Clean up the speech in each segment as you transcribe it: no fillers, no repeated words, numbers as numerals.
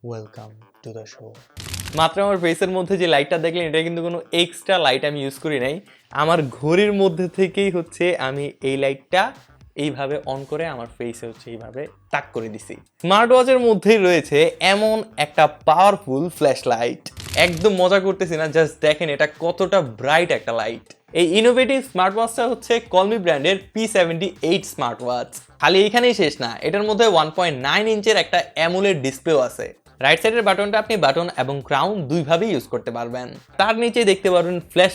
Welcome to the show. মাত্র আমার ফেসের মধ্যে যে লাইটটা দেখলেন এটা কিন্তু কোনো এক্সট্রা লাইট আমি ইউজ করি নাই, আমার ঘড়ির মধ্যে থেকেই হচ্ছে আমি এই লাইটটা এইভাবে অন করে আমার ফেসে হচ্ছে এইভাবে তাক করে দিছি। স্মার্ট ওয়াচের মধ্যেই রয়েছে এমন একটা পাওয়ারফুল ফ্ল্যাশ লাইট, একদম মজা করতেছি না, জাস্ট দেখেন এটা কতটা ব্রাইট একটা লাইট। এই ইনোভেটিভ স্মার্ট ওয়াচটা হচ্ছে কলমি ব্র্যান্ডের P78 স্মার্ট ওয়াচ। খালি এইখানেই শেষ না, এটার মধ্যে 1.9 ইঞ্চের একটা অ্যামোলেড ডিসপ্লেও আছে। রাইট সাইডের বাটনটা আপনি বাটন এবং ক্রাউন দুইভাবেই ইউজ করতে পারবেন। তার নিচে দেখতে পারবেন ফ্ল্যাশ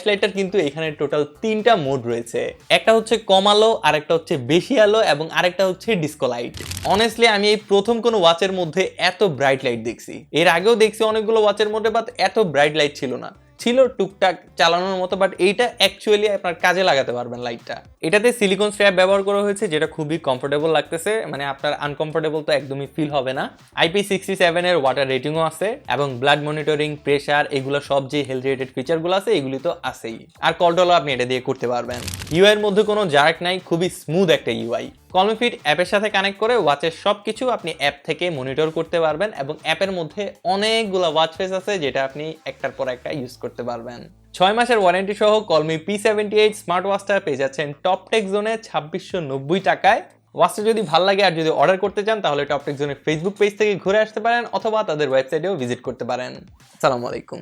লাইটটার কিন্তু এখানে টোটাল 3টা মোড রয়েছে। একটা হচ্ছে কম আলো, আরেকটা হচ্ছে বেশি আলো এবং আরেকটা হচ্ছে ডিসকো লাইট। অনেস্টলি আমি এই প্রথম কোনো ওয়াচের মধ্যে এত ব্রাইট লাইট দেখছি। এর আগেও দেখছি অনেকগুলো ওয়াচের মধ্যে, বাট এত ব্রাইট লাইট ছিল না, ছিল টুকটাক চালানোর মতো, বাট এইটা অ্যাকচুয়ালি আপনার কাজে লাগাতে পারবেন লাইটটা। এটাতে সিলিকন স্ট্র্যাপ ব্যবহার করা হয়েছে, যেটা খুবই কমফোর্টেবল লাগতেছে, মানে আপনার আনকমফোর্টেবল তো একদমই ফিল হবে না। IP67 এর ওয়াটার রেটিংও আছে এবং ব্লাড মনিটরিং, প্রেসার, এগুলো সব যে হেলথ রিলেটেড ফিচারগুলো আছে এগুলি তো আছেই। আর কল টলও আপনি এটা দিয়ে করতে পারবেন। ইউআই এর মধ্যে কোনো জার্ক নাই, খুবই স্মুথ একটা ইউআই। কলমি ফিট অ্যাপের সাথে কানেক্ট করে ওয়াচের সব কিছু আপনি অ্যাপ থেকে মনিটর করতে পারবেন এবং অ্যাপের মধ্যে অনেকগুলো ওয়াচ ফেস আছে যেটা আপনি একটার পর একটা ইউজ করতে পারবেন। 6 মাসের ওয়ারেন্টি সহ কলমি P78 স্মার্ট ওয়াচটা পেয়ে যাচ্ছেন টপটেক জোনে 2690 টাকায়। ওয়াচটা যদি ভালো লাগে আর যদি অর্ডার করতে চান তাহলে টপটেক জোনের ফেসবুক পেজ থেকে ঘুরে আসতে পারেন অথবা তাদের ওয়েবসাইটেও ভিজিট করতে পারেন। আসসালামু আলাইকুম।